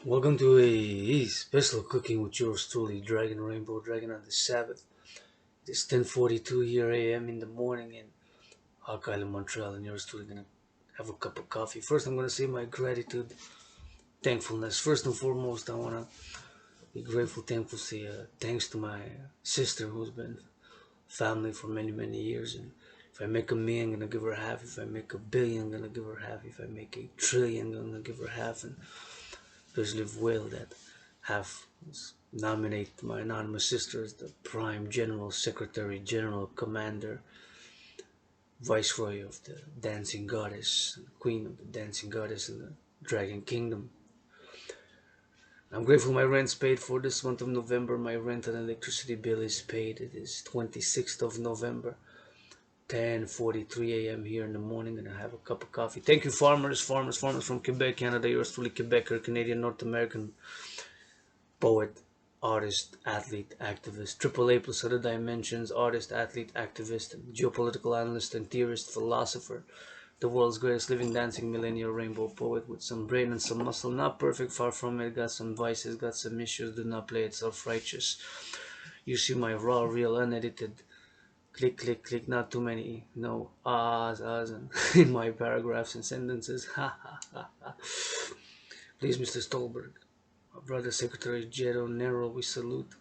Welcome to a special cooking with yours truly, Dragon Rainbow Dragon on the Sabbath. It's 10:42 here a.m. in the morning in Hawk Island, Montreal, and yours truly gonna have a cup of coffee. First, I'm gonna say my gratitude, thankfulness. First and foremost, I wanna be grateful, thankful, say thanks to my sister who's been family for many, many years. And if I make a million, I'm gonna give her half. If I make a billion, I'm gonna give her half. If I make a trillion, I'm gonna give her half. And there's live will that have nominate my anonymous sister as the Prime General Secretary General Commander Viceroy of the Dancing Goddess, Queen of the Dancing Goddess in the Dragon Kingdom. I'm grateful my rent's paid for this month of November. My rent and electricity bill is paid. It is 26th of November, 10:43 a.m. here in the morning, and I have a cup of coffee. Thank you, farmers from Quebec, Canada. Yours truly, Quebecer, Canadian, North American poet, artist, athlete, activist, triple A plus other dimensions, artist, athlete, activist, and geopolitical analyst and theorist, philosopher, the world's greatest living dancing millennial rainbow poet with some brain and some muscle, not perfect, far from it, got some vices, got some issues, do not play it self-righteous. You see my raw, real, unedited, click, click, click, not too many, no ahs, and in my paragraphs and sentences, ha ha ha ha. Please, Mr. Stolberg, Brother Secretary General, we salute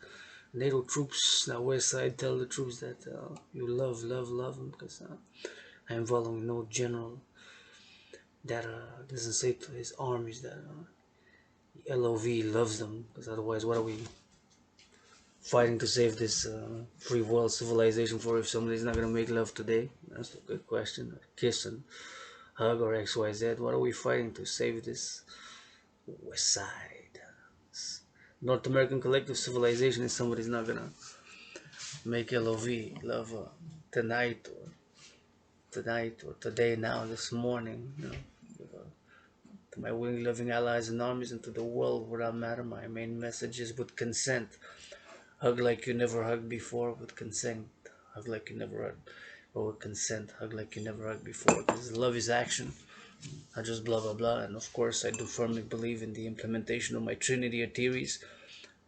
NATO troops. Now, West Side, tell the troops that you love them because I am following no general that doesn't say to his armies that LOV loves them, because otherwise, what are we fighting to save this free world civilization for if somebody's not going to make love today? That's a good question. Kiss and hug or XYZ. What are we fighting to save this West Side? North American collective civilization is somebody's not gonna make LOV love tonight or today now this morning. To my willing loving allies and armies and to the world without matter. My main message is with consent. Hug like you never hugged before with consent. Hug like you never hugged, or with consent. Hug like you never hugged before. Because love is action, not just blah blah blah. And of course, I do firmly believe in the implementation of my Trinity of theories,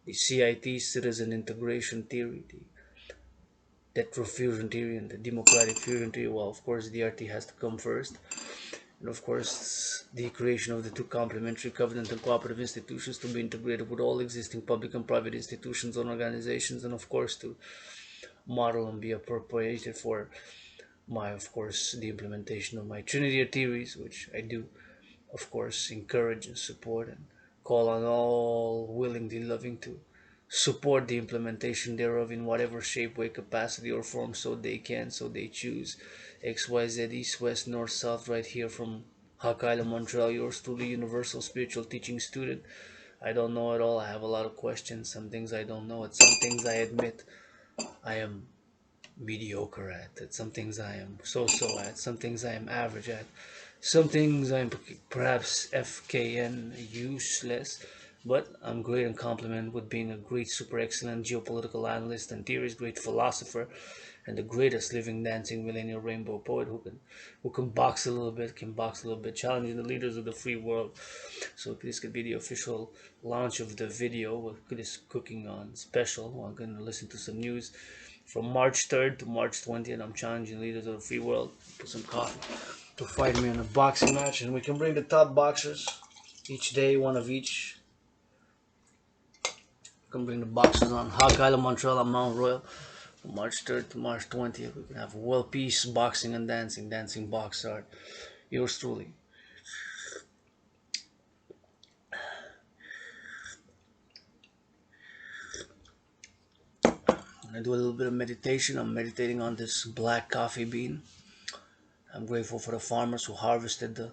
the CIT, citizen integration theory, the retrofusion theory, and the democratic fusion theory. Well, of course, the RT has to come first. And of course, the creation of the two complementary covenant and cooperative institutions to be integrated with all existing public and private institutions and organizations, and of course, to model and be appropriated for my, of course, the implementation of my Trinity of theories, which I do, of course, encourage and support and call on all willingly loving to support the implementation thereof in whatever shape, way, capacity, or form so they can, so they choose. XYZ, East, West, North, South, right here from Hawk Island, Montreal, yours truly, universal spiritual teaching student. I don't know it all. I have a lot of questions. Some things I don't know. At some things I admit I am mediocre at some things I am so at, some things I am average at, some things I'm perhaps FKN useless, but I'm great in compliment with being a great super excellent geopolitical analyst and theorist, great philosopher, and the greatest living dancing millennial rainbow poet who can box a little bit, challenging the leaders of the free world. So this could be the official launch of the video with this cooking on special. I'm gonna listen to some news from March 3rd to March 20th. I'm challenging leaders of the free world, put some coffee, to fight me in a boxing match, and we can bring the top boxers each day, one of each. We can bring the boxers on Hawk Island, Montreal, and Mount Royal from March 3rd to March 20th. We can have world peace, boxing, and dancing box art. Yours truly. I do a little bit of meditation. I'm meditating on this black coffee bean. I'm grateful for the farmers who harvested the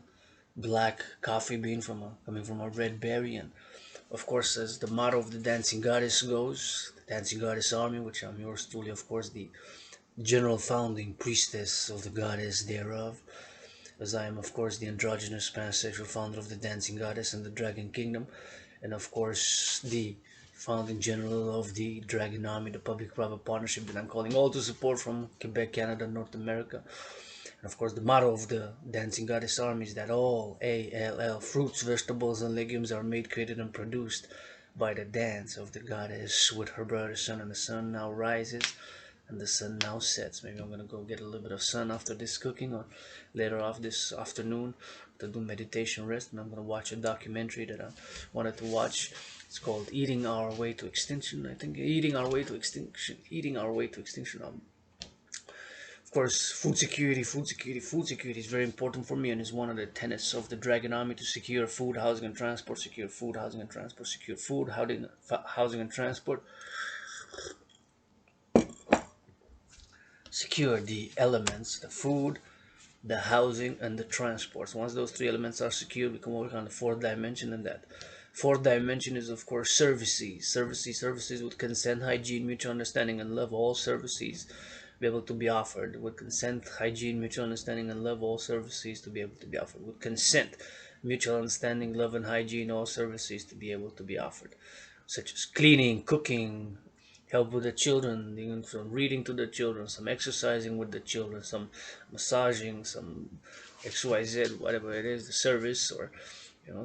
black coffee bean coming from a red berry. And of course, as the motto of the dancing goddess goes, the dancing goddess army, which I'm yours truly, of course, the general founding priestess of the goddess thereof, as I am, of course, the androgynous pansexual founder of the dancing goddess and the dragon kingdom, and of course, the founding general of the dragon army, the public-private partnership that I'm calling all to support from Quebec, Canada, North America. And of course, the motto of the Dancing Goddess Army is that all ALL fruits, vegetables, and legumes are made, created, and produced by the dance of the goddess with her brother sun. And the sun now rises and the sun now sets. Maybe I'm gonna go get a little bit of sun after this cooking, or later off this afternoon to do meditation rest. And I'm gonna watch a documentary that I wanted to watch. It's called Eating Our Way to Extinction. I think Eating Our Way to Extinction. Eating Our Way to Extinction. Of course, food security is very important for me, and is one of the tenets of the Dragon Army: to secure food, housing, and transport. Secure food, housing, and transport. Secure food, housing, and transport. Secure the elements: the food, the housing, and the transports. Once those three elements are secured, we can work on the fourth dimension, and that fourth dimension is, of course, services with consent, hygiene, mutual understanding, and love. All services be able to be offered with consent, hygiene, mutual understanding, and love. All services to be able to be offered with consent, mutual understanding, love, and hygiene. All services to be able to be offered, such as cleaning, cooking, help with the children, some reading to the children, some exercising with the children, some massaging, some XYZ, whatever it is, the service, or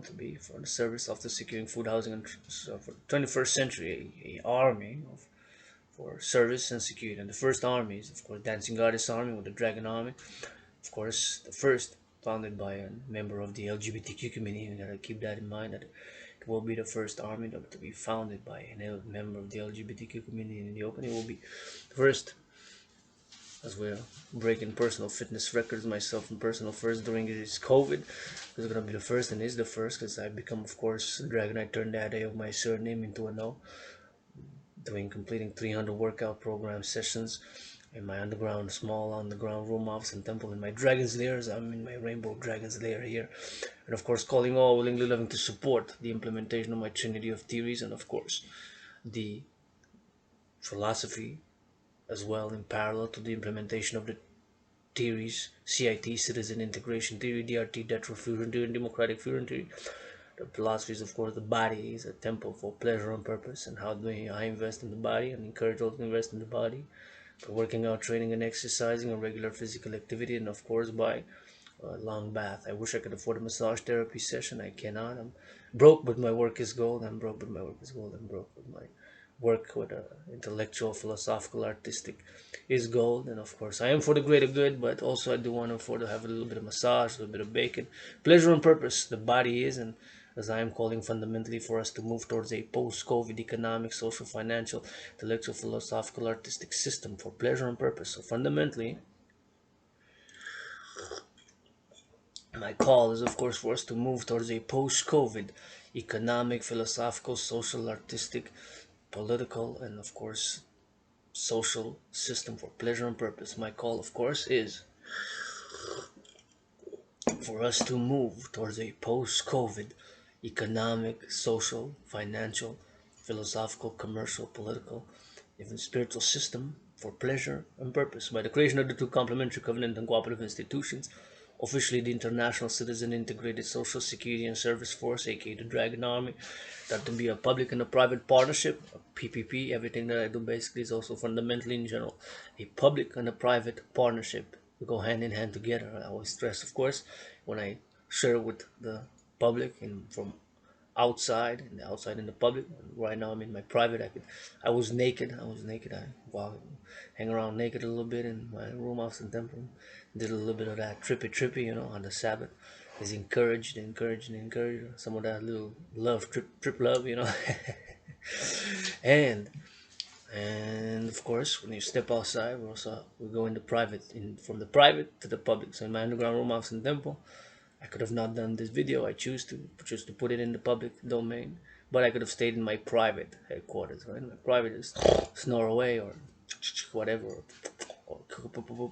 to be for the service of the securing food, housing, and so for the 21st century, a army for service and security. And the first army is, of course, Dancing Goddess Army, with the Dragon Army. Of course, the first founded by a member of the LGBTQ community. We gotta keep that in mind, that it will be the first army to be founded by a member of the LGBTQ community in the open. It will be the first, as we're breaking personal fitness records, myself and personal first during this COVID. It's gonna be the first, and is the first, because I become, of course, Dragon. I turned that day of my surname into a no, completing 300 workout program sessions in my small underground room office and temple in my dragon's lair. I'm in my rainbow dragon's lair here, and of course calling all willingly loving to support the implementation of my trinity of theories, and of course the philosophy as well, in parallel to the implementation of the theories: CIT, citizen integration theory; DRT, death fusion theory; and democratic fusion theory. The philosophy is, of course, the body is a temple for pleasure and purpose, and how do I invest in the body and encourage all to invest in the body by working out, training, and exercising, and regular physical activity, and of course by a long bath. I wish I could afford a massage therapy session. I cannot. I'm broke, but my work is gold. I'm broke, but my work is gold. I'm broke, but my work with intellectual, philosophical, artistic is gold. And of course, I am for the greater good, but also I do want to afford to have a little bit of massage, a little bit of bacon, pleasure and purpose. The body is, and as I am calling fundamentally for us to move towards a post-COVID economic, social, financial, intellectual, philosophical, artistic system for pleasure and purpose. So fundamentally, my call is, of course, for us to move towards a post-COVID economic, philosophical, social, artistic, political, and of course social system for pleasure and purpose. My call, of course, is for us to move towards a post-COVID economic, social, financial, philosophical, commercial, political, even spiritual system for pleasure and purpose by the creation of the two complementary covenant and cooperative institutions, officially the International Citizen Integrated Social Security and Service Force, aka the Dragon Army, that to be a public and a private partnership, a PPP. Everything that I do basically is also fundamentally, in general, a public and a private partnership. We go hand in hand together. I always stress, of course, when I share with the public and from outside and outside in the public. Right now I'm in my private. I was naked. I hang around naked a little bit in my room house and temple. Did a little bit of that trippy, on the Sabbath. Is encouraged. Some of that little love, trip love. and and of course, when you step outside, we go into private, from the private to the public. So in my underground room house and temple, I could have not done this video. I choose to put it in the public domain, but I could have stayed in my private headquarters. Right, my private is snore away or whatever, or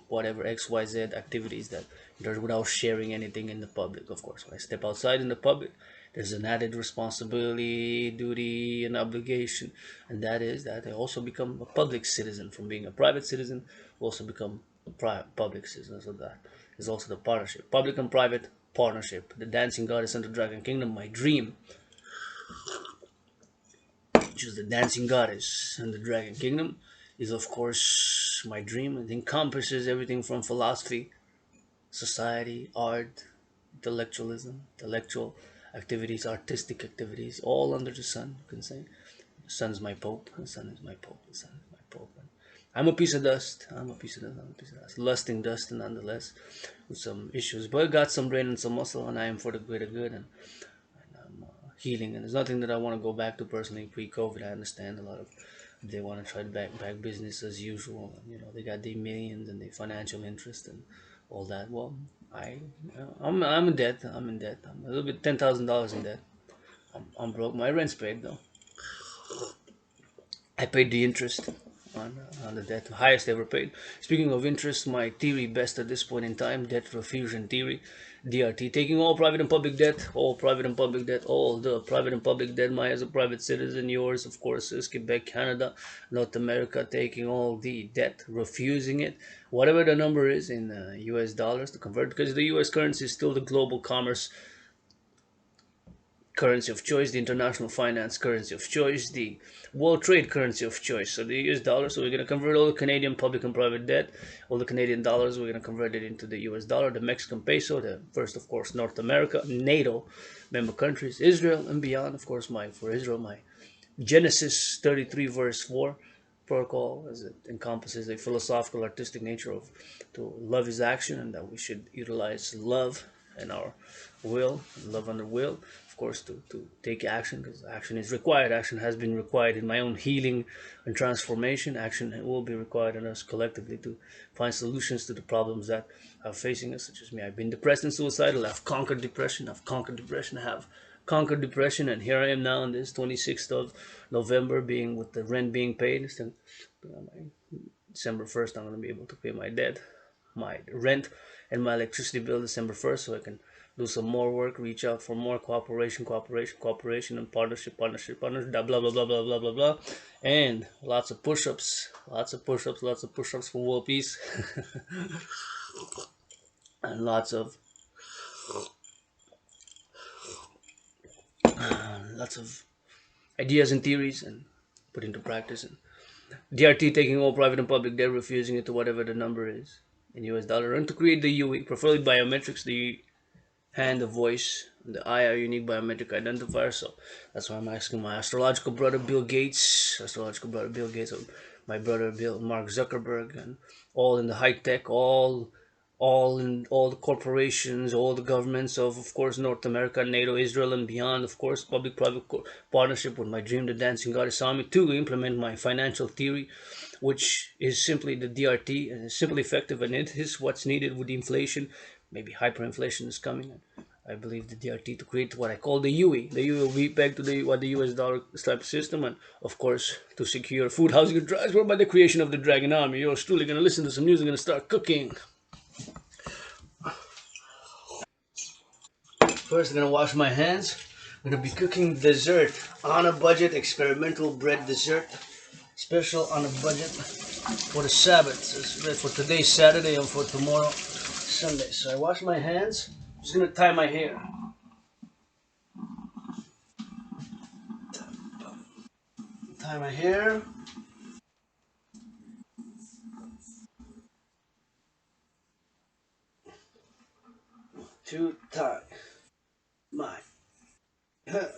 whatever XYZ activities that there's, without sharing anything in the public. Of course, when I step outside in the public, there's an added responsibility, duty, and obligation, and that is that I also become a public citizen. From being a private citizen, also become a public citizen. So that is also the partnership, public and private partnership. The Dancing Goddess and the Dragon Kingdom, my dream, which is the Dancing Goddess and the Dragon Kingdom, is of course my dream. It encompasses everything from philosophy society, art, intellectualism, intellectual activities, artistic activities, all under the sun, you can say. The sun is my pope, the sun is my pope, the sun is my pope. And I'm a piece of dust, I'm a piece of dust, I'm a piece of dust. Lusting dust, nonetheless, with some issues. But I got some brain and some muscle, and I am for the greater good, and I'm healing. And there's nothing that I want to go back to personally pre-COVID. I understand a lot of they want to try to back business as usual. You know, they got their millions and their financial interest and all that. Well, I, I'm in debt. I'm in debt. I'm a little bit $10,000 in debt. I'm broke. My rent's paid though. I paid the interest on the debt, highest ever paid. Speaking of interest, my theory best at this point in time, debt refusion theory, DRT, taking all private and public debt, all private and public debt, all the private and public debt, my as a private citizen, yours, of course, is Quebec, Canada, North America, taking all the debt, refusing it, whatever the number is in US dollars to convert, because the US currency is still the global commerce currency of choice, the international finance currency of choice, the world trade currency of choice. So the US dollar, so we're going to convert all the Canadian public and private debt, all the Canadian dollars, we're going to convert it into the US dollar, the Mexican peso, the first, of course, North America, NATO member countries, Israel and beyond, of course, for Israel, my Genesis 33 verse 4 protocol, as it encompasses a philosophical artistic nature of to love is action, and that we should utilize love and our will, love under will, of course, to take action, because action is required. Action has been required in my own healing and transformation. Action will be required in us collectively to find solutions to the problems that are facing us, such as me. I've been depressed and suicidal. I've conquered depression. I have conquered depression, and here I am now on this 26th of November, being with the rent being paid. December 1st, I'm going to be able to pay my debt, my rent, and my electricity bill December 1st, so I can do some more work, reach out for more cooperation, and partnership, blah, blah, blah, blah, blah, blah, blah, blah, and lots of push-ups, for world peace, and lots of ideas and theories and put into practice. And DRT, taking all private and public debt, refusing it to whatever the number is in US dollar, and to create the UE, preferably biometrics, the hand, the voice, and the eye are unique biometric identifiers. So that's why I'm asking my astrological brother Bill Gates, my brother Bill Mark Zuckerberg, and all in the high tech, all the corporations, all the governments of course, North America, NATO, Israel, and beyond, of course, public-private partnership with my dream, the Dancing Goddess Army, to implement my financial theory, which is simply the DRT, and is simply effective, and it is what's needed with the inflation. Maybe hyperinflation is coming. I believe the DRT to create what I call the UE. The UE will be pegged to the US dollar type system, and of course to secure food, housing, and transport by the creation of the Dragon Army. You're truly gonna listen to some music and start cooking. First, I'm gonna wash my hands. I'm gonna be cooking dessert on a budget, experimental bread dessert, special on a budget for the Sabbath. So for today's Saturday and for tomorrow Sunday. So I wash my hands. I'm just gonna tie my hair. Tie my hair. To tie my hair.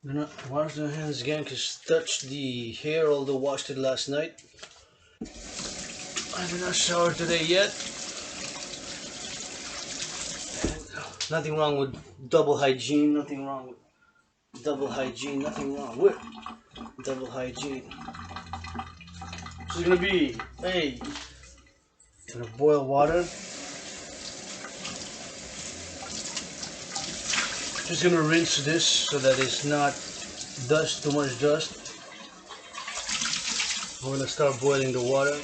I'm gonna wash the hands again because touched the hair, although washed it last night. I did not shower today yet. And nothing wrong with double hygiene. Nothing wrong with double hygiene. Nothing wrong with double hygiene. This is gonna be a And boil water. Just gonna rinse this so that it's not dust, too much dust. We're gonna start boiling the water.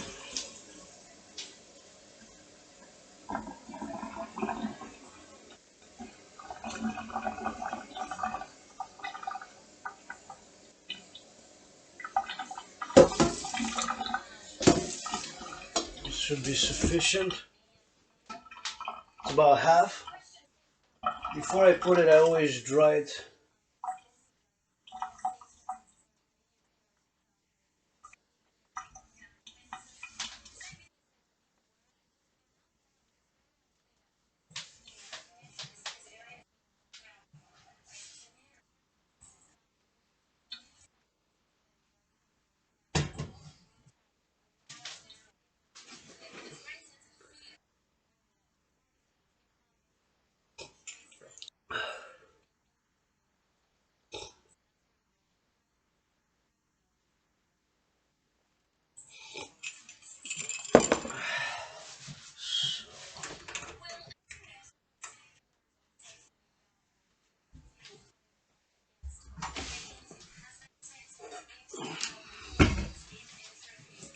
This should be sufficient. It's about half. Before I put it, I always dry it.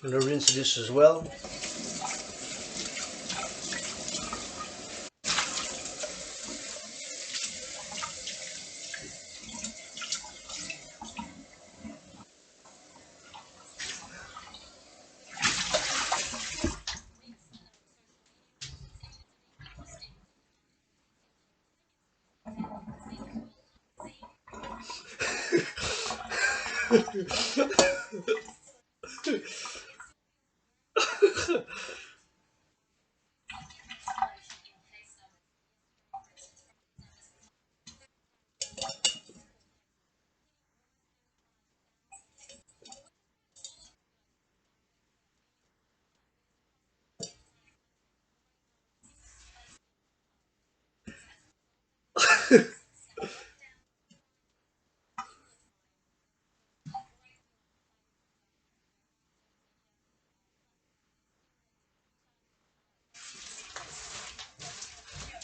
I'm gonna rinse this as well.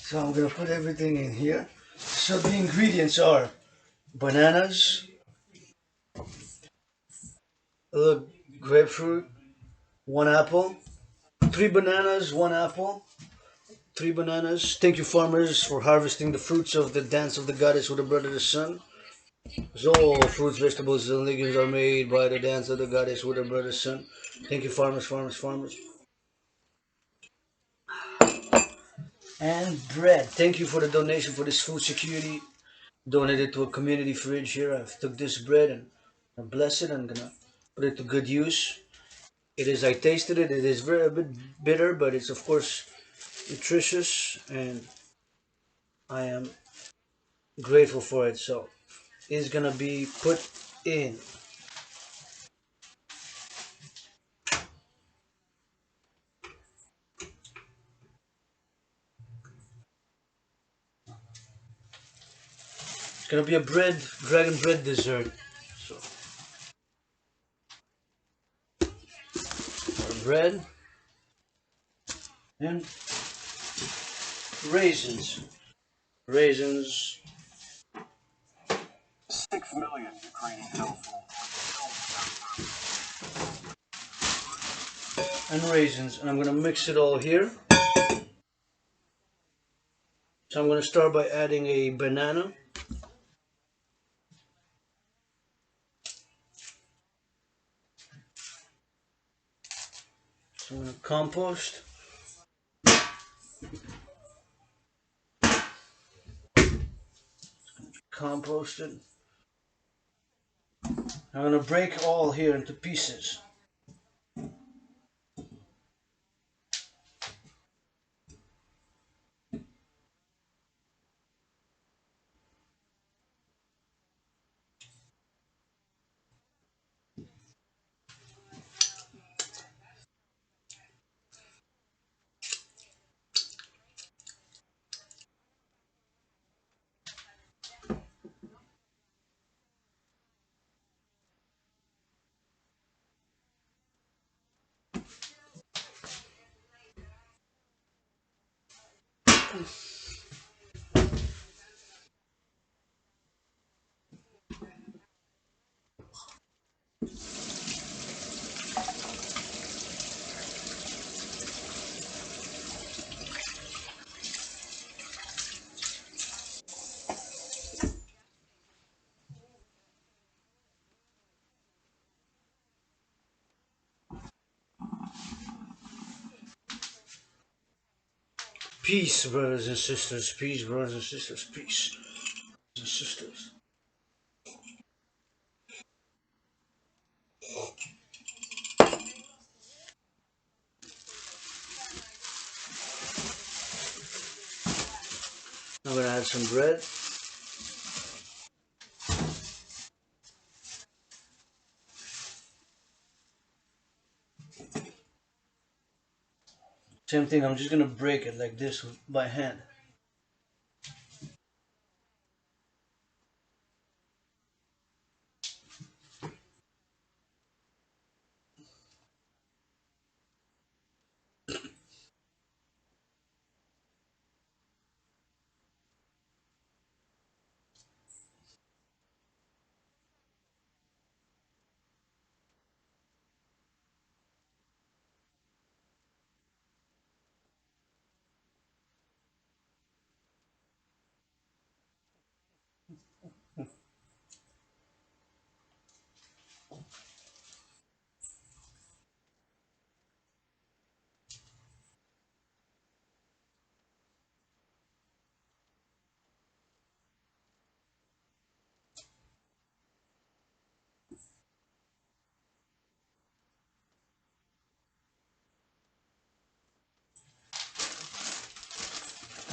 So I'm gonna put everything in here. So the ingredients are bananas, a little grapefruit, one apple, three bananas, one apple, three bananas. Thank you, farmers, for harvesting the fruits of the dance of the goddess with the blood of the sun. So all fruits, vegetables, and legumes are made by the dance of the goddess with the blood of the sun. Thank you, farmers, farmers, farmers. And bread. Thank you for the donation for this food security. Donated to a community fridge here. I've took this bread and I bless it. I'm gonna put it to good use. It is. I tasted it. It is very a bit bitter, but it's of course nutritious, and I am grateful for it. So it's gonna be put in. It's gonna be a dragon bread dessert. So bread and raisins. Raisins and raisins, and I'm gonna mix it all here. So I'm gonna start by adding a banana. So I'm gonna compost it. I'm gonna break all here into pieces. Peace, brothers and sisters. Peace, brothers and sisters. Peace, brothers and sisters. I'm gonna add some bread. Same thing, I'm just gonna break it like this by hand.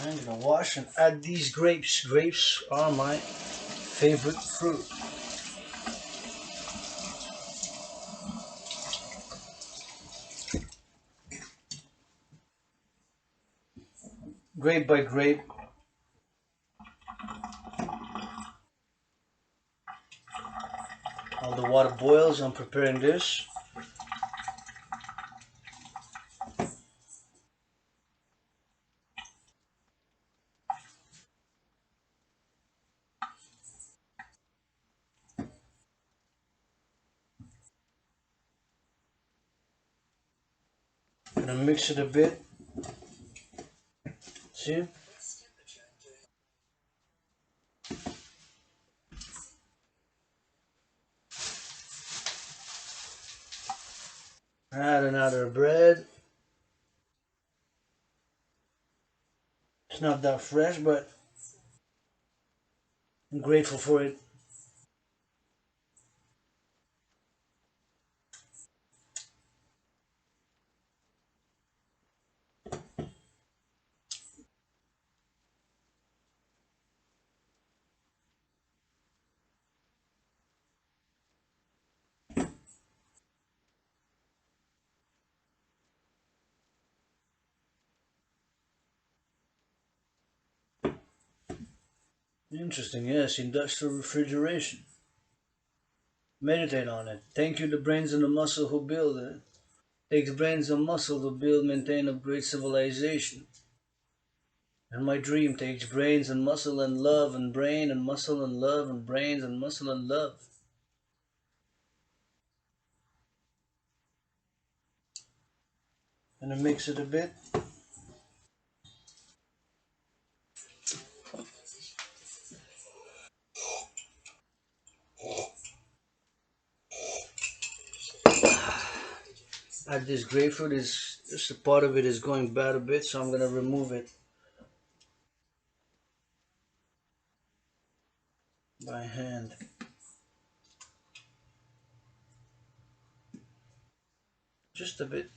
I'm gonna wash and add these grapes. Grapes are my favorite fruit. Grape by grape. While the water boils, I'm preparing this. Gonna mix it a bit. See? Add another bread. It's not that fresh, but I'm grateful for it. Interesting, yes, industrial refrigeration. Meditate on it. Thank you, the brains and the muscle who build it. Takes brains and muscle to build, maintain, upgrade civilization. And my dream takes brains and muscle and love and brain and muscle and love and brains and muscle and love. And I mix it a bit. Add this grapefruit is just a part of it is going bad a bit, so I'm gonna remove it by hand. Just a bit.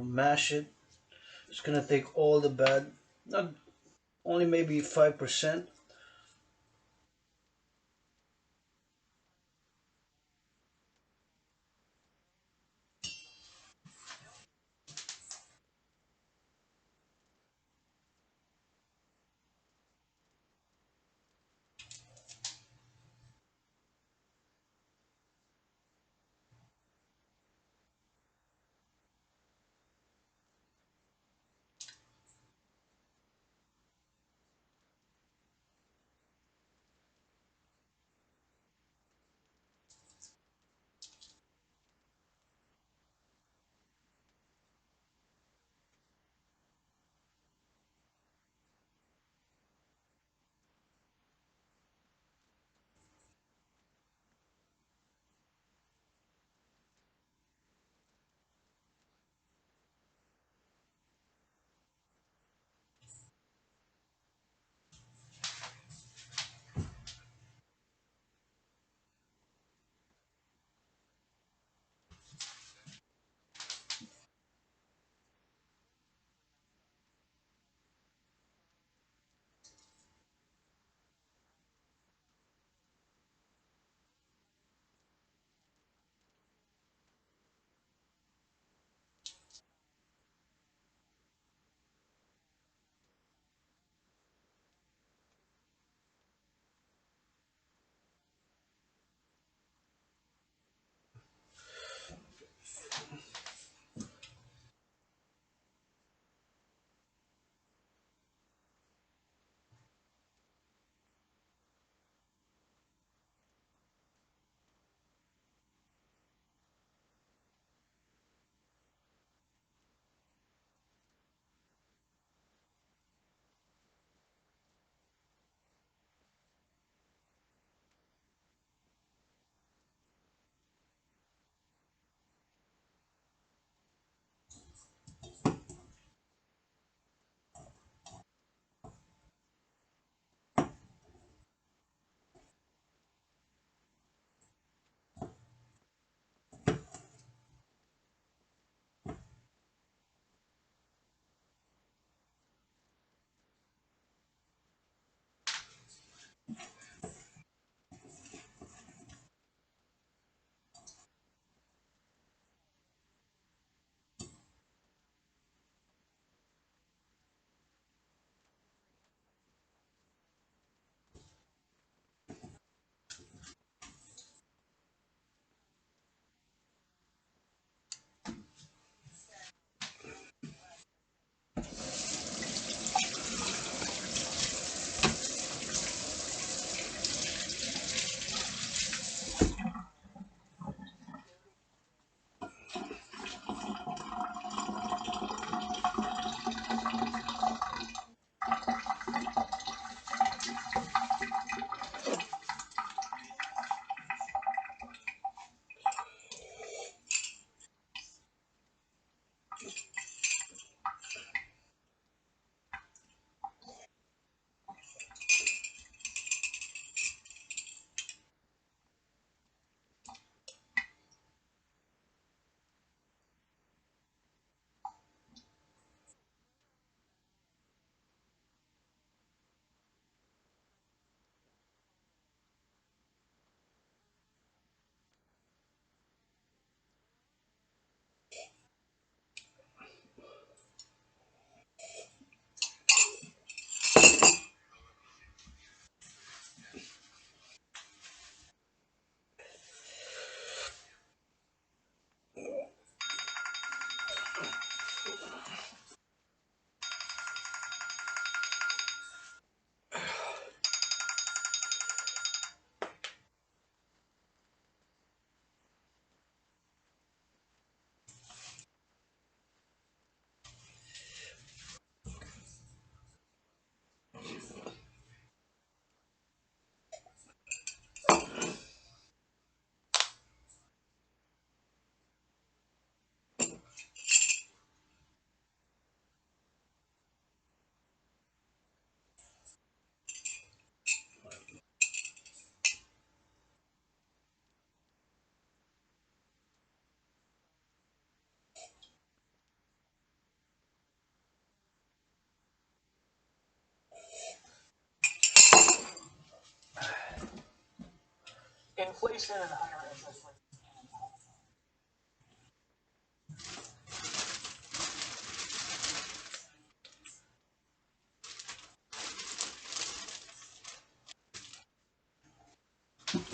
Mash it. It's gonna take all the bad, not only maybe 5%.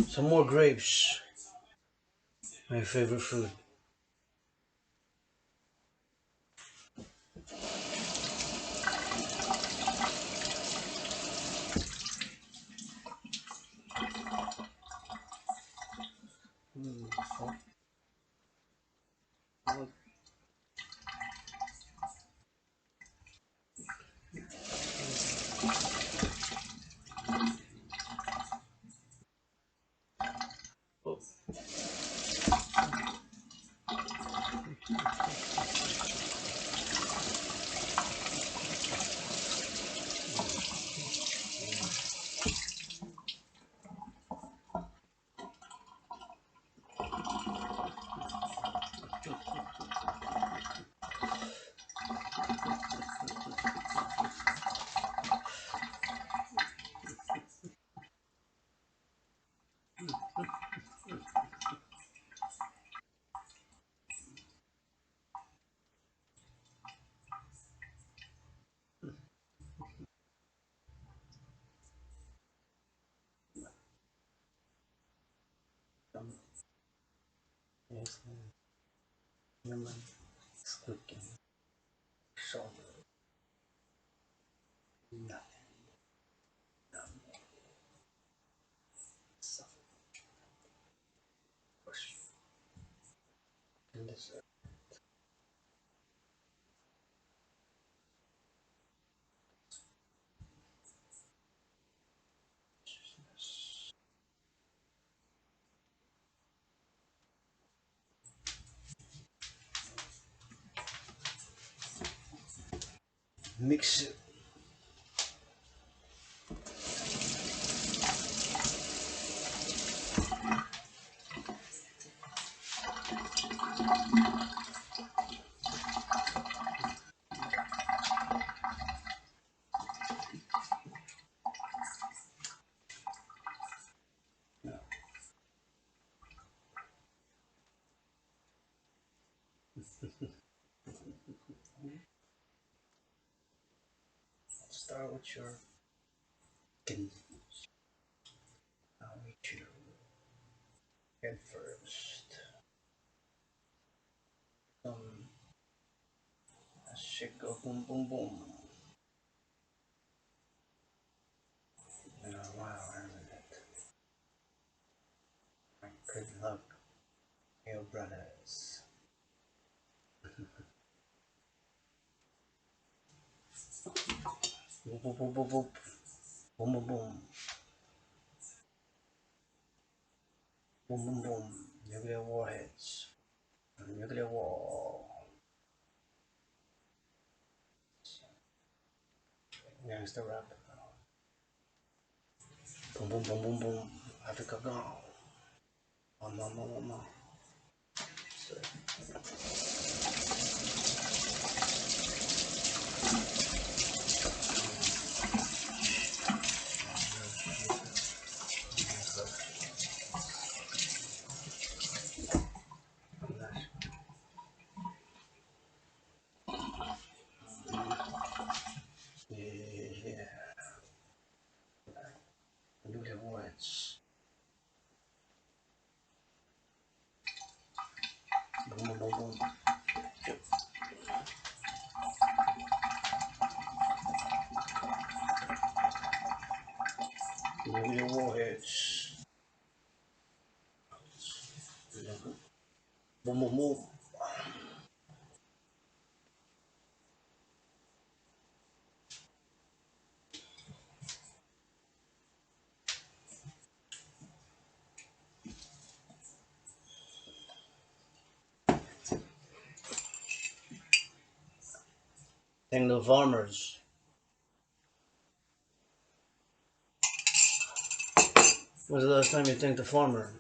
Some more grapes. My favorite fruit. Oh. Yes, human is cooking. So nothing. Suffer in this earth. Mix it. Start with your kidney. I'll meet you head first. Shake go boom boom boom. Wow, my good luck, your brothers. Boop boop boop boop boop. Boom boom boom. Boom boom boom. Nuclear warheads. Nuclear war. Gangster rap. Boom boom boom boom boom. Africa gone. Mama mama mama. Yeah. Nuclear warheads. Boom boom boom boom. Nuclear warheads. Boom boom boom. Thank the farmers. When's the last time you thanked the farmer?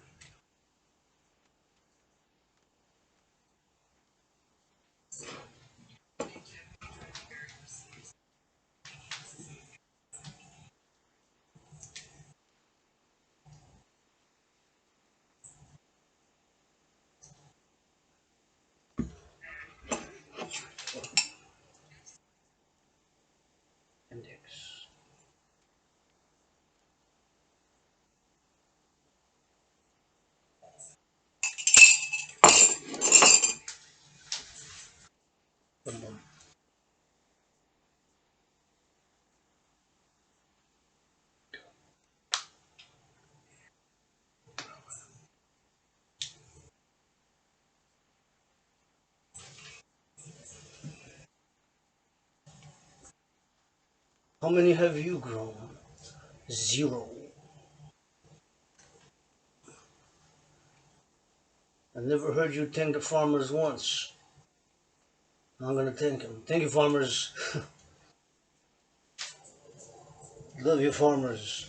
How many have you grown? Zero. I never heard you thank the farmers once. I'm gonna thank them. Thank you, farmers. Love you, farmers.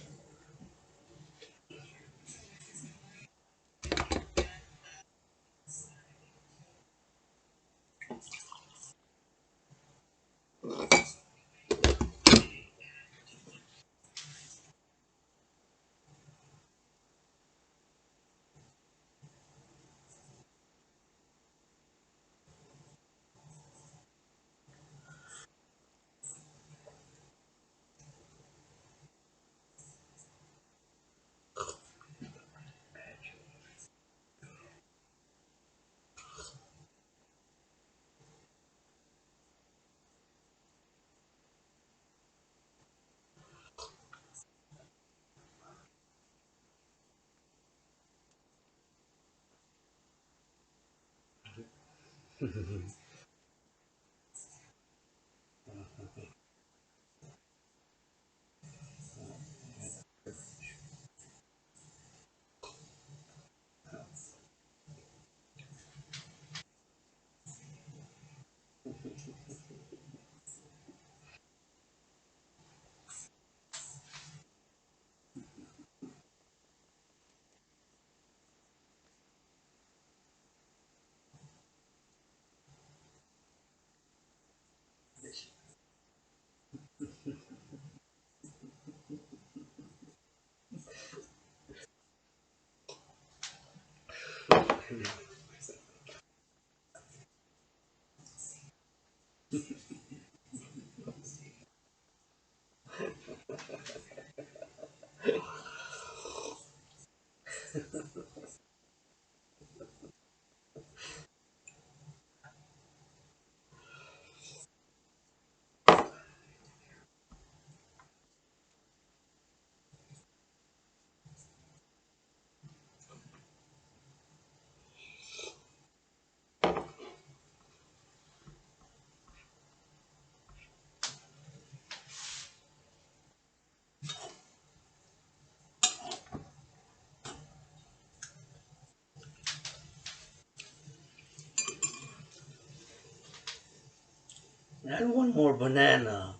And one more banana.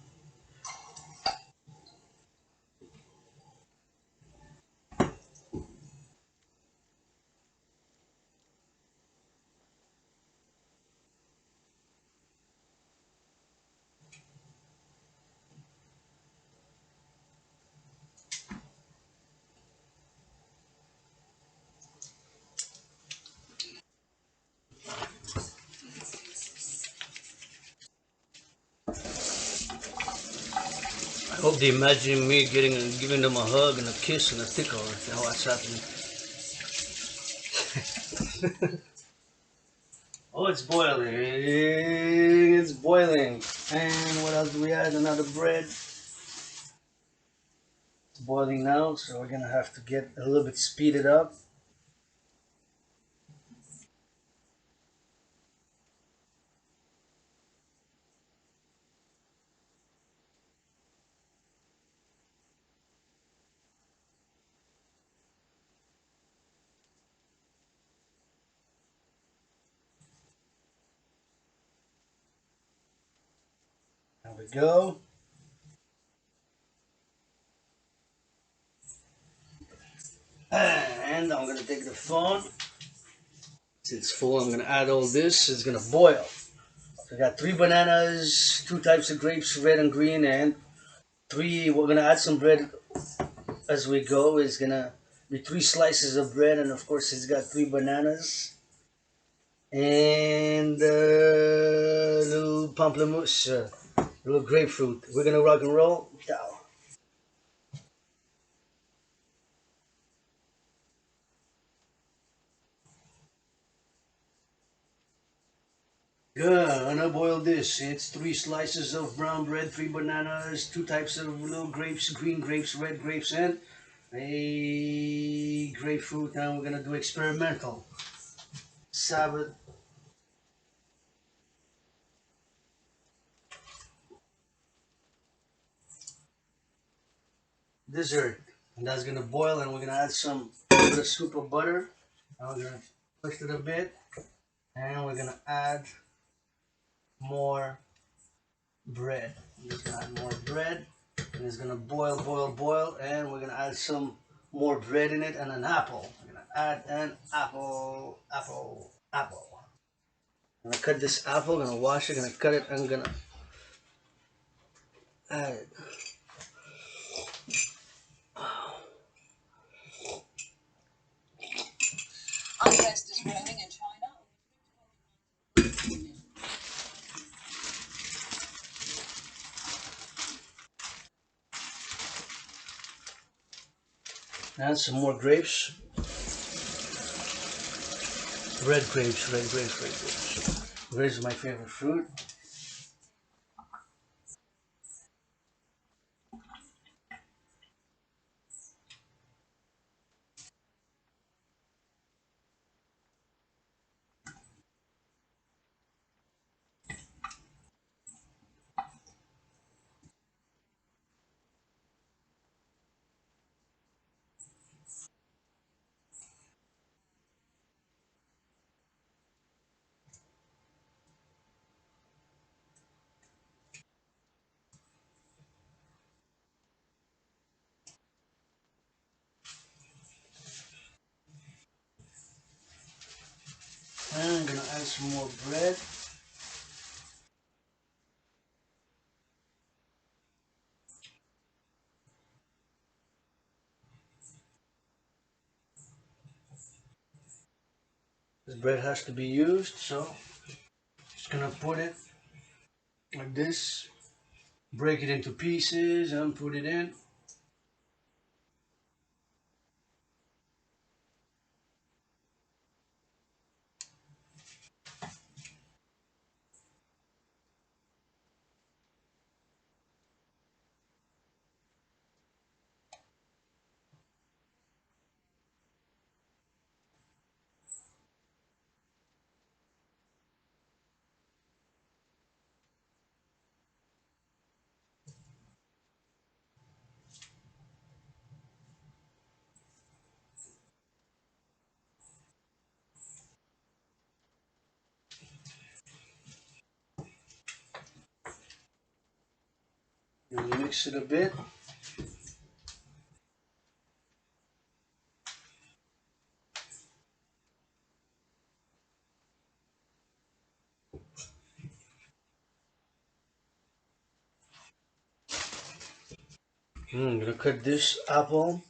I hope they imagine me giving them a hug and a kiss and a tickle. That's how what's happening. Oh, it's boiling. It's boiling. And what else do we add? Another bread. It's boiling now, so we're gonna have to get a little bit speeded up. There we go. And I'm gonna take the phone. Since it's full, I'm gonna add all this. It's gonna boil. So I got three bananas, two types of grapes, red and green, and three. We're gonna add some bread as we go. It's gonna be three slices of bread, and of course, it's got three bananas and little pamplemousse, little grapefruit. We're gonna rock and roll. Ciao. Gonna boil this. It's three slices of brown bread, three bananas, two types of little grapes, green grapes, red grapes, and a grapefruit. Now we're gonna do experimental. Sabbath. dessert, and that's gonna boil, and we're gonna add some little scoop of butter, and we're gonna twist it a bit, and we're gonna add more bread. I'm just gonna add more bread, and it's gonna boil, boil, boil, and we're gonna add some more bread in it and an apple. We're gonna add an apple, apple, apple. I'm gonna cut this apple, gonna wash it, gonna cut it, and gonna add it. Against is growing in China. Add some more grapes. Red grapes, red grapes, red grapes. Grapes are my favorite fruit. And I'm gonna add some more bread. This bread has to be used, so just gonna put it like this, break it into pieces, and put it in. And mix it a bit. I'm gonna cut this apple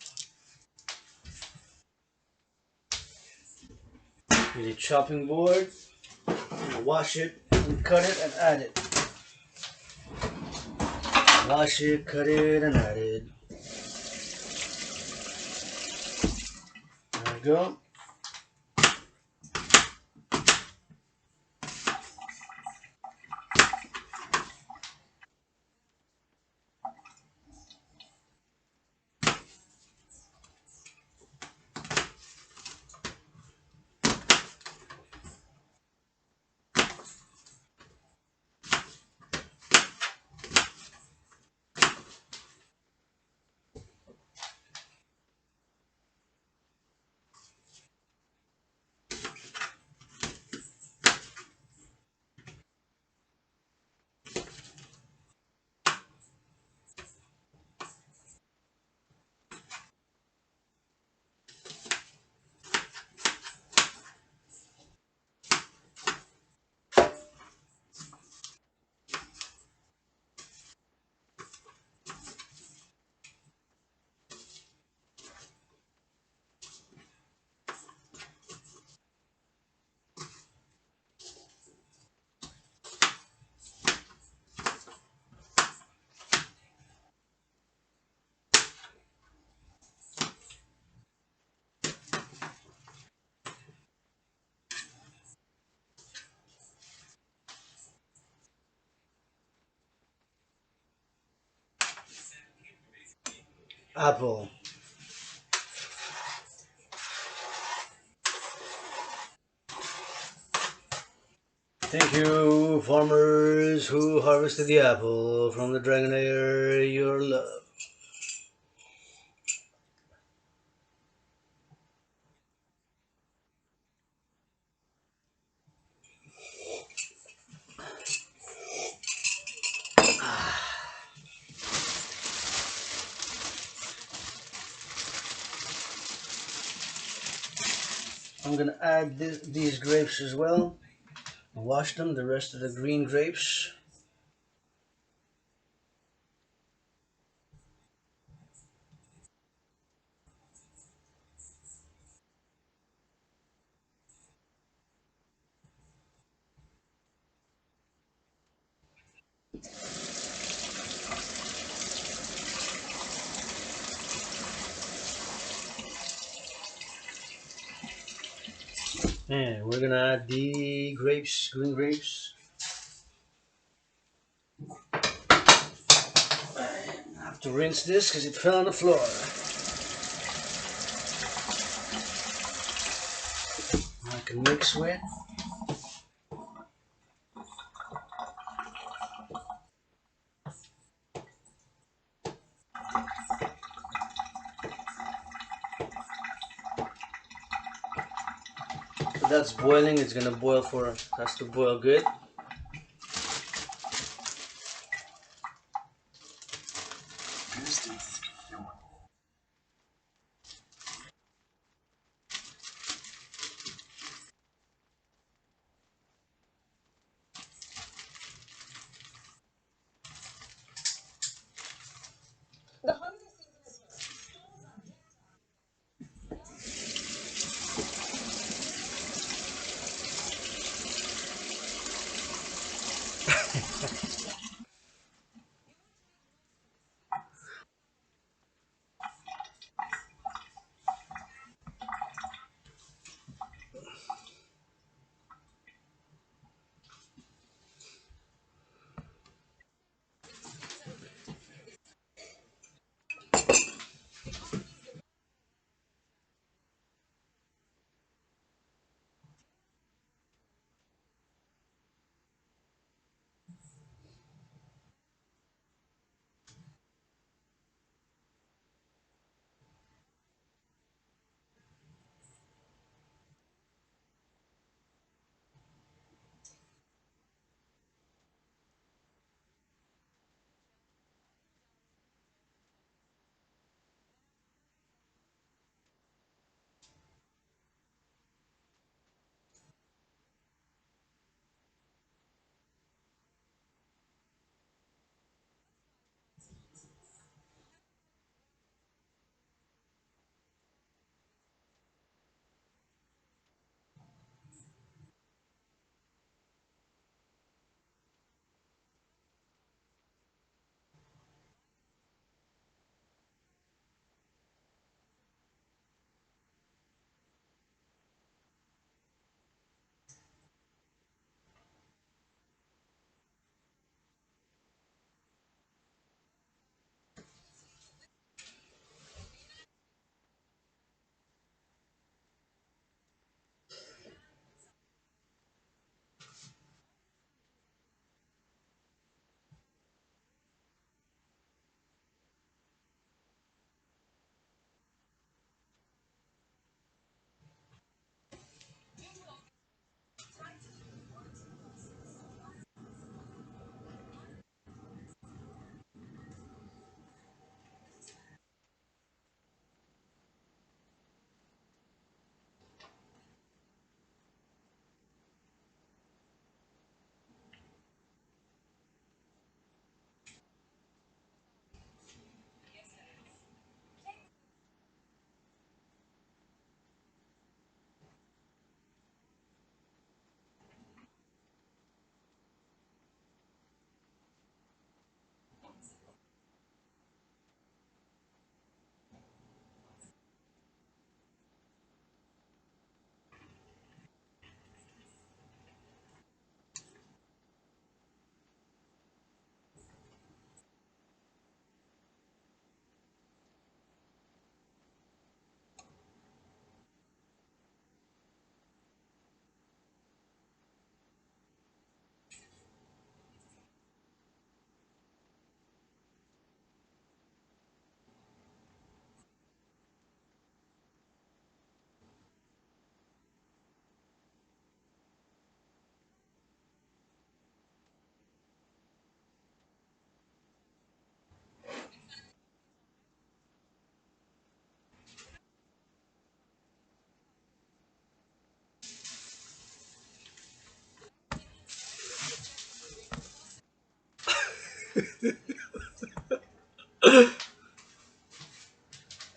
with a chopping board. Wash it and cut it and add it. Wash it, cut it, and add it. There we go. Apple. Thank you, farmers who harvested the apple from the dragon air, your love. I'm gonna add these grapes as well. Wash them, the rest of the green grapes. And we're gonna add the grapes, green grapes. I have to rinse this because it fell on the floor. I can mix with. So that's boiling. It's gonna boil has to boil good.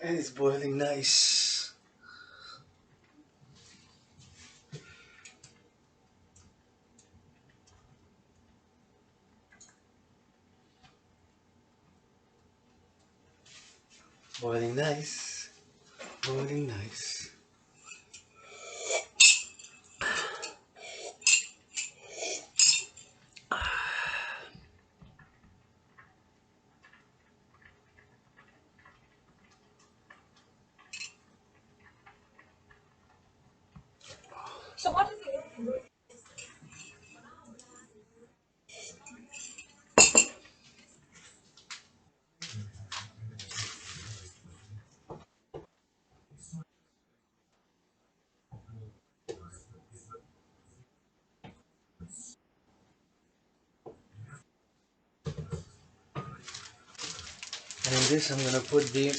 And it's boiling nice. Boiling nice. Boiling nice. And in this, I'm gonna put the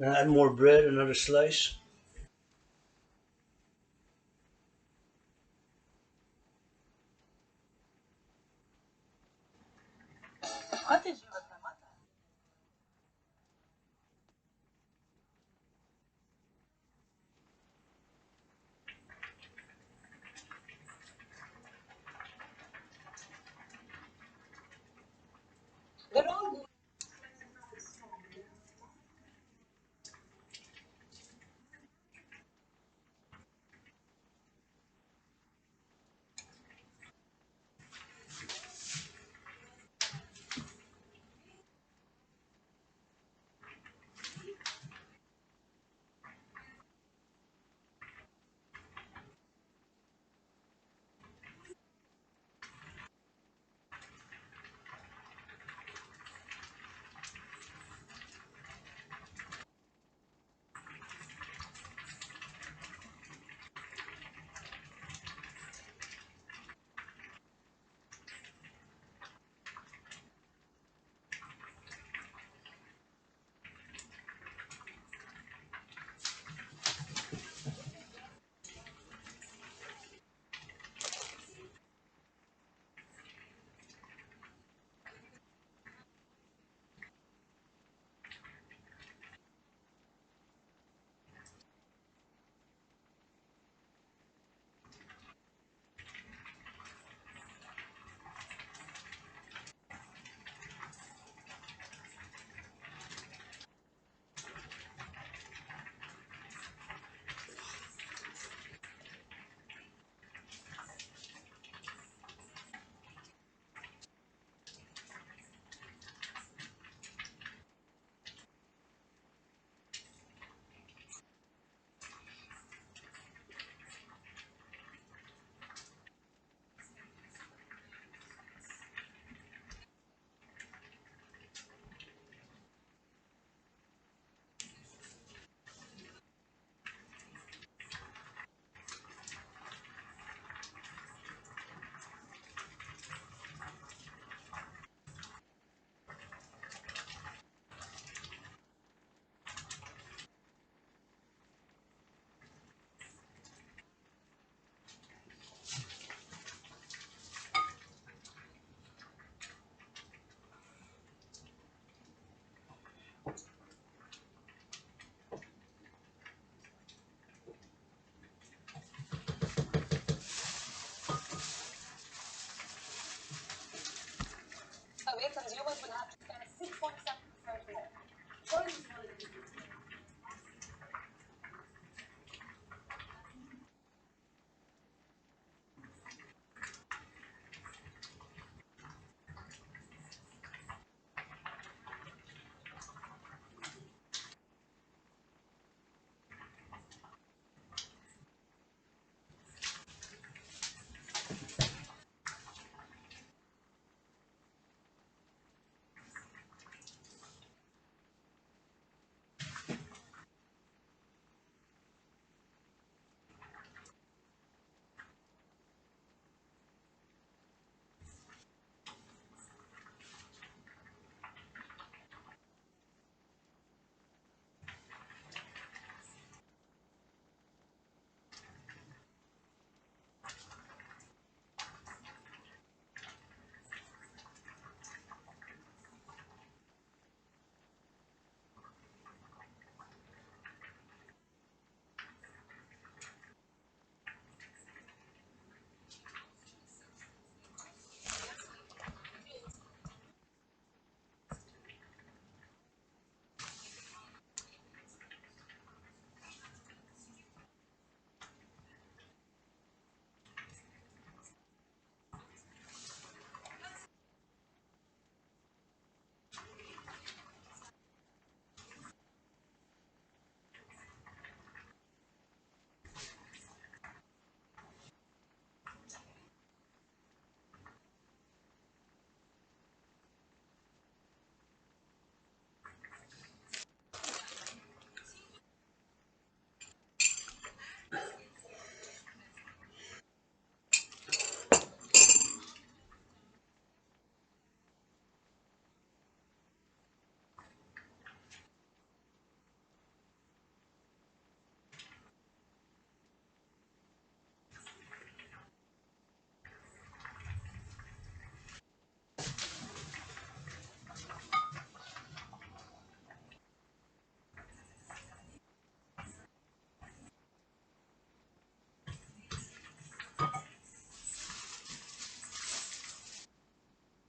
gonna add more bread, another slice.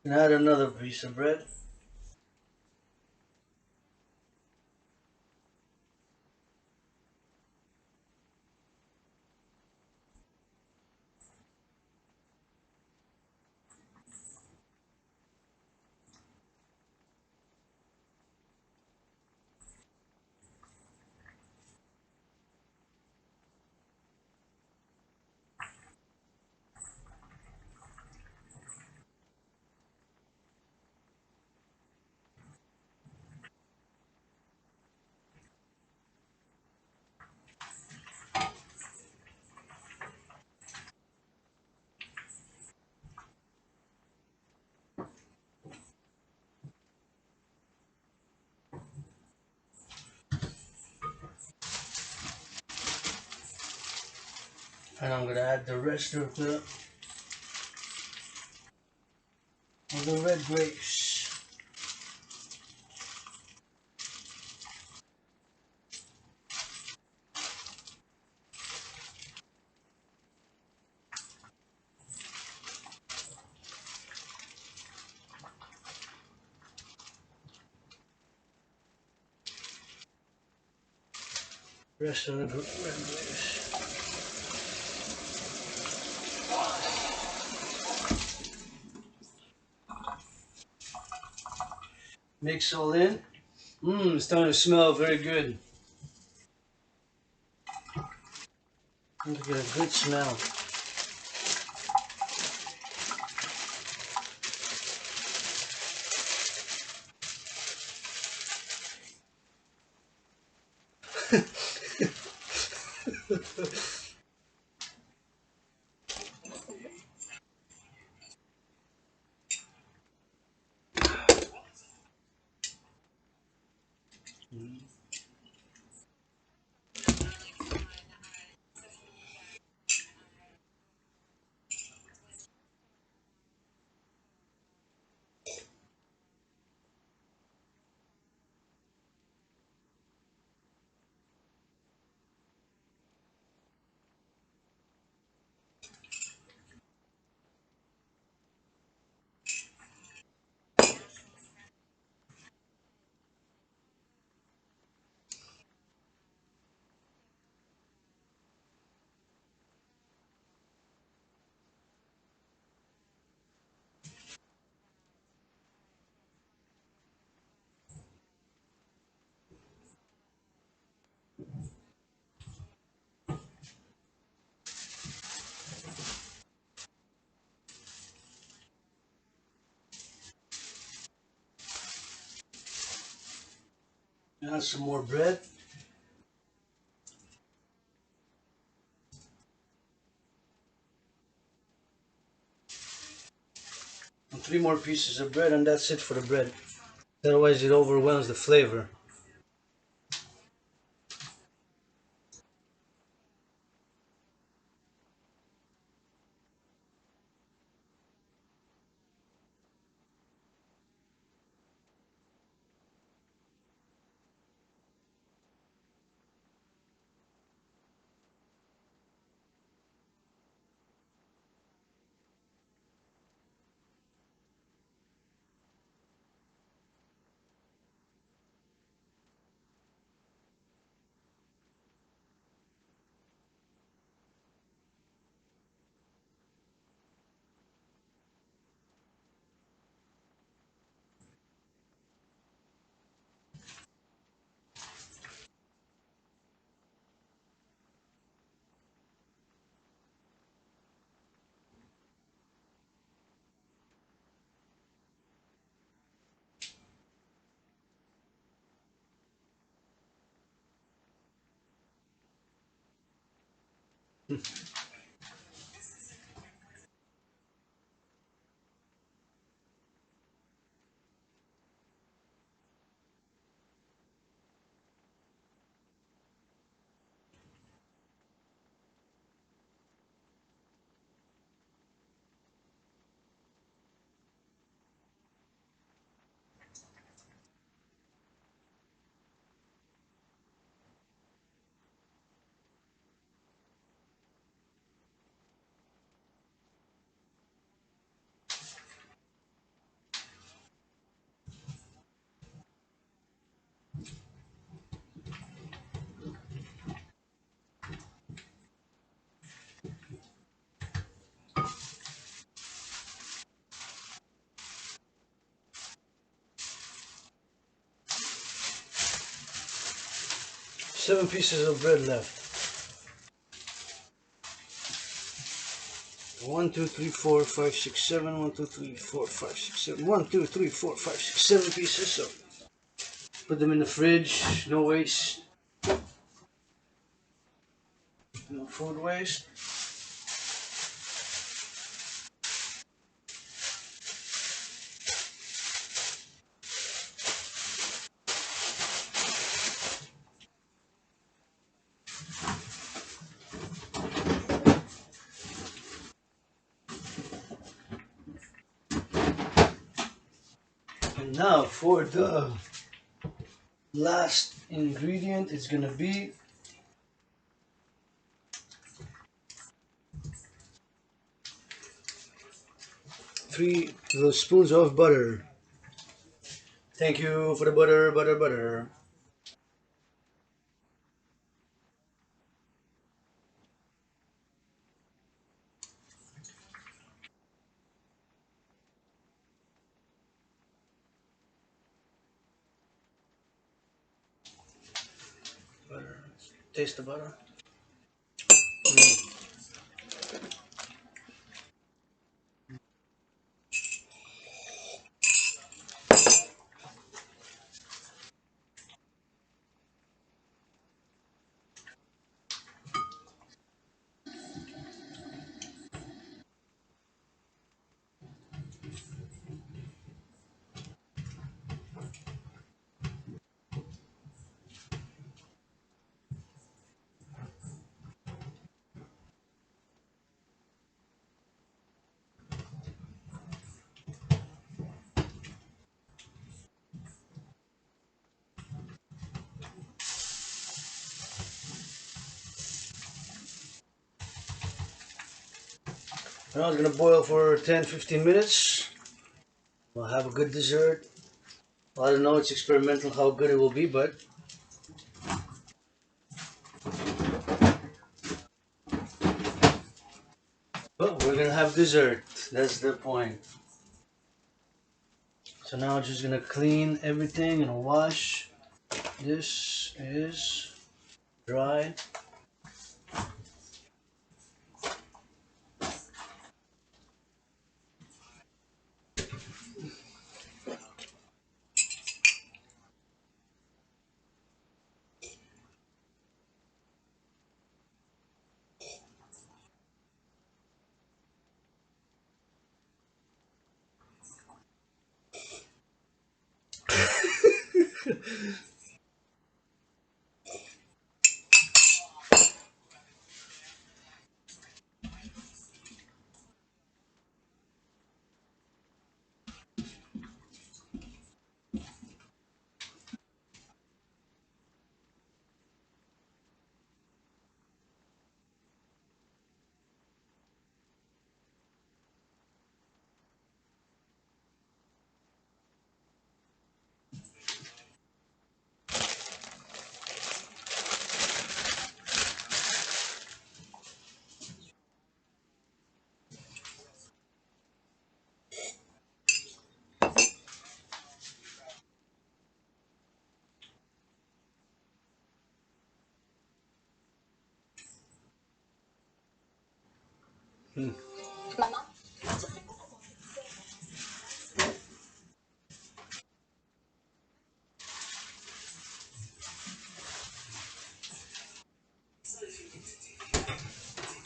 And add another piece of bread. And I'm gonna add the rest of the red grapes. Rest of the red grapes. Mix all in. It's starting to smell very good. Look at a good smell. Add some more bread. And 3 more pieces of bread, and that's it for the bread. Otherwise, it overwhelms the flavor. 7 pieces of bread left. 1, 2, 3, 4, 5, 6, 7. 1, 2, 3, 4, 5, 6, 7. 1, 2, 3, 4, 5, 6, 7 pieces. So put them in the fridge. No waste. No food waste. And now for the last ingredient, it's gonna be 3 little spoons of butter. Thank you for the butter, butter, butter. Butter. Taste the butter. Now it's gonna boil for 10-15 minutes. We'll have a good dessert. I don't know, it's experimental how good it will be, but we're gonna have dessert. That's the point. So now I'm just gonna clean everything and wash. This is dry.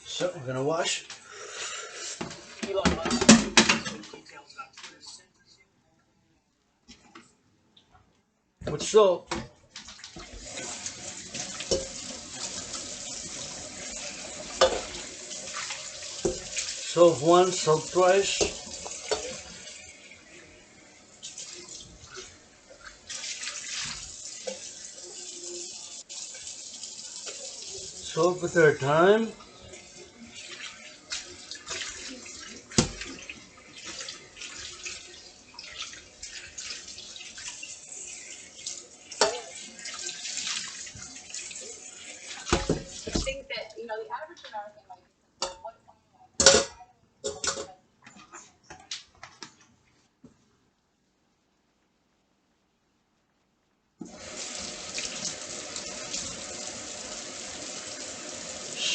So we're gonna wash. With salt. Salt once, salt twice. Salt the third time.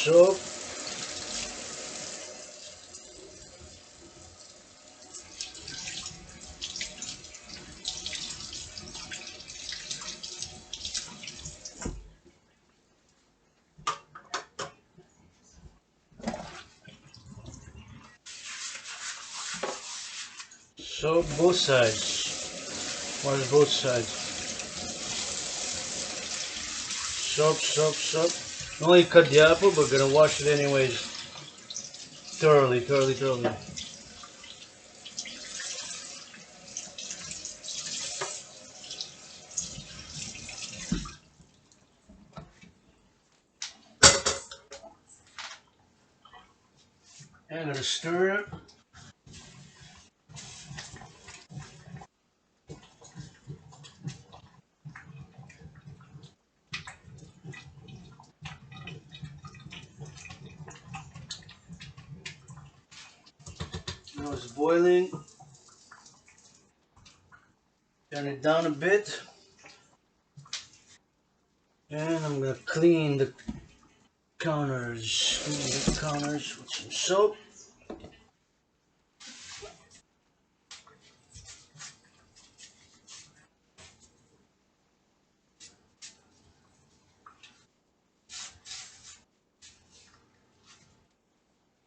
soap. Soap both sides. Wash both sides. Soap, soap, soap. Not only cut the apple, but we're gonna wash it anyways. Thoroughly, thoroughly, thoroughly. And I'm gonna stir it. Now it's boiling. Turn it down a bit. And I'm gonna clean the counters. Clean the counters with some soap.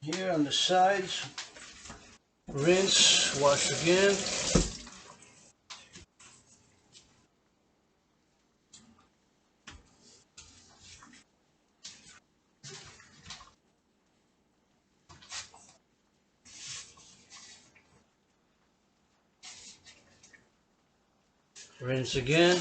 Here on the sides. Rinse, wash again. Rinse again.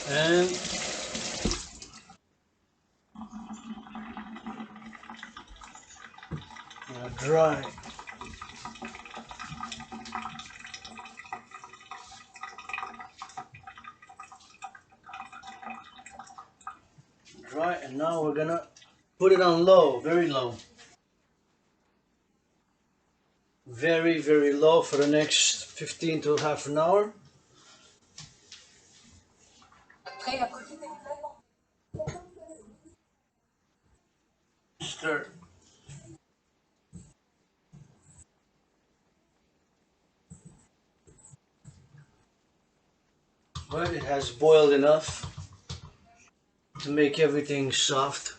And dry. Dry, and now we're gonna put it on low, very low. Very, very low for the next 15 to half an hour. Stir. But it has boiled enough to make everything soft.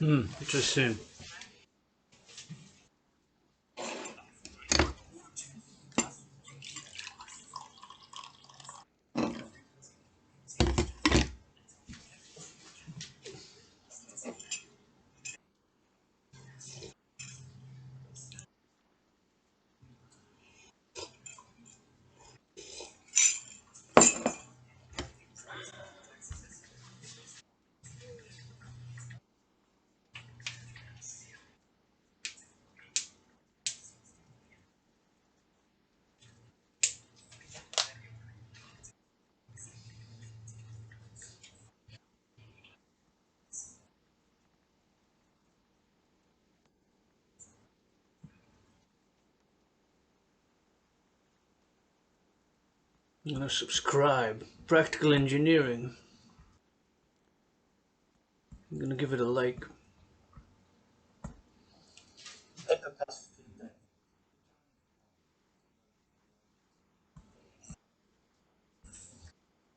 Interesting. I'm gonna subscribe. Practical engineering. I'm gonna give it a like.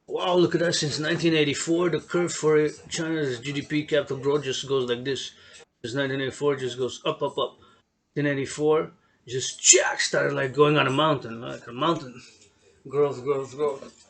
Wow, look at that. Since 1984, the curve for China's GDP capital growth just goes like this. Since 1984, it just goes up, up, up. 1984, just jack started like going on a mountain, like a mountain. Growth, growth, growth.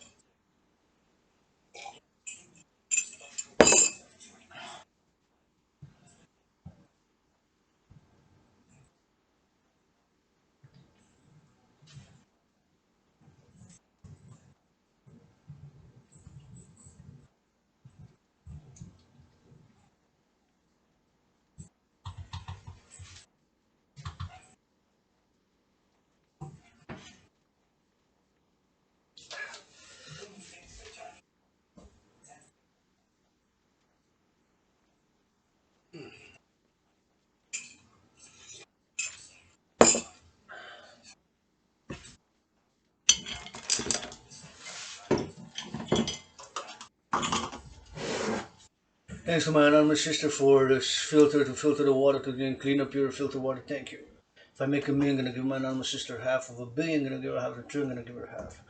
Thanks to my anonymous sister for this filter to filter the water to then clean up your filter water. Thank you. If I make a million, I'm gonna give my anonymous sister half of a billion. I'm gonna give her half of a trillion. I'm gonna give her half.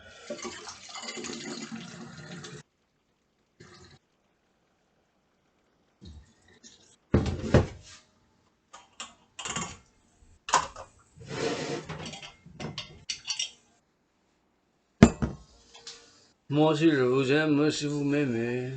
Moi si je vous aime, si vous m'aimez.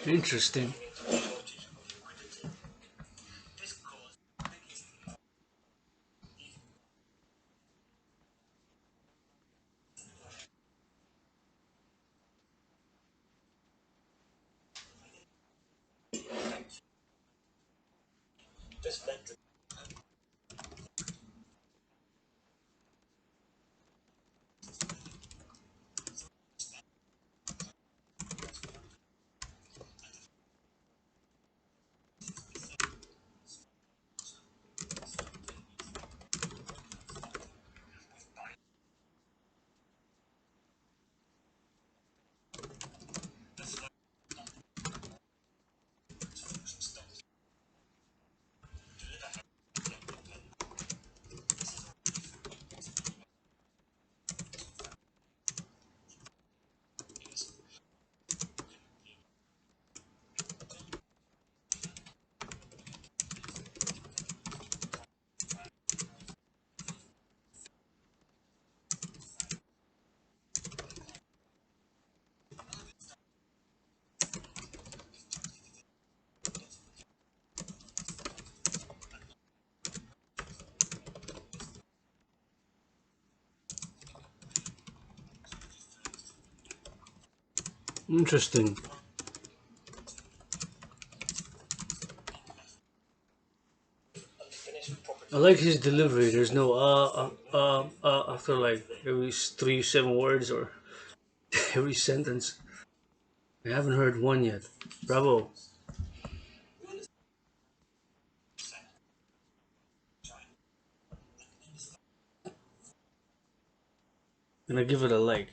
Interesting. Interesting. I like his delivery. There's no after like every 3 7 words or every sentence. I haven't heard one yet. Bravo. Gonna give it a like.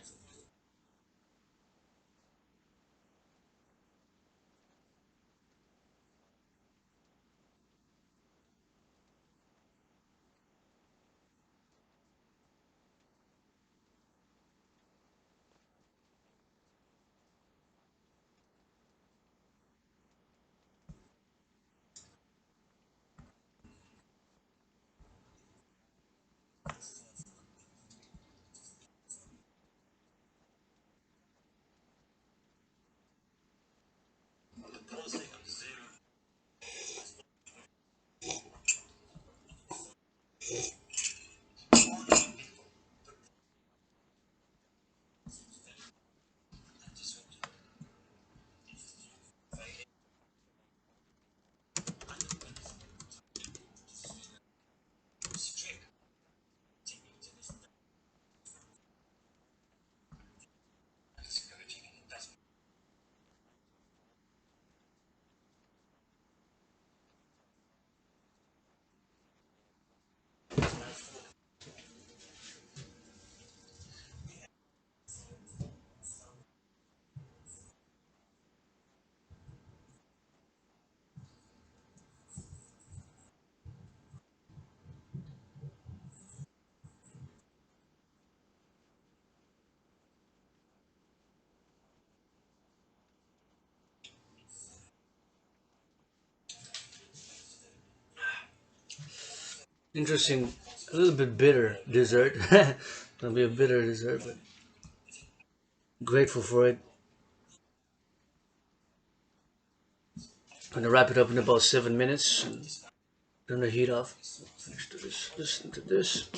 Interesting. A little bit bitter dessert. Gonna be a bitter dessert, but grateful for it. Gonna wrap it up in about 7 minutes and turn the heat off. Finish to this. Listen to this.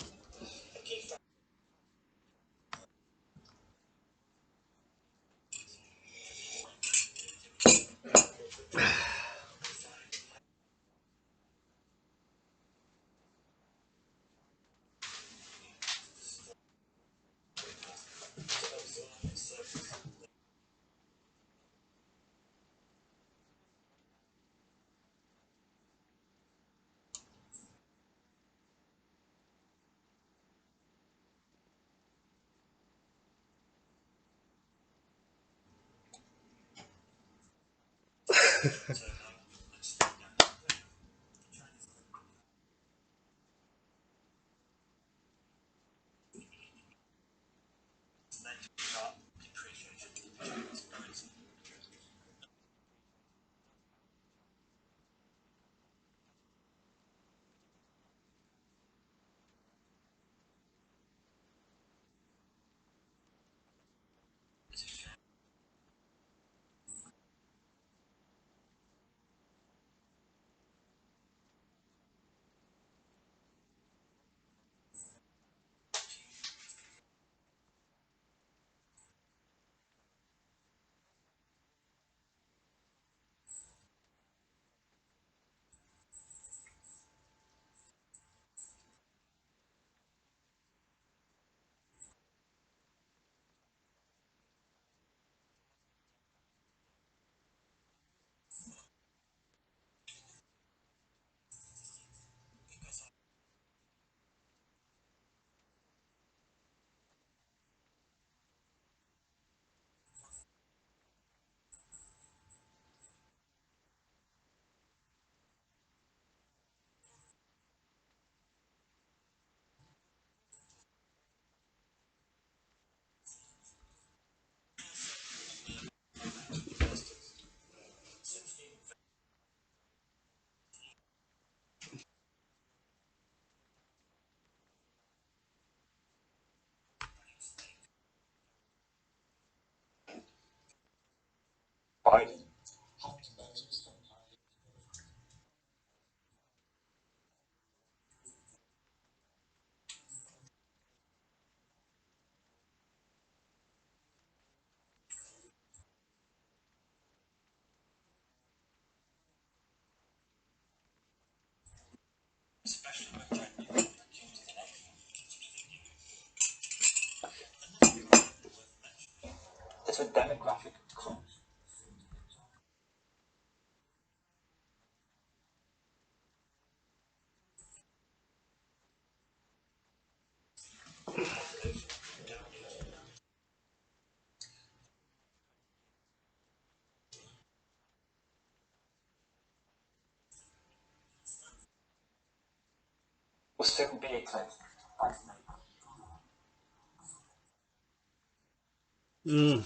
Mm.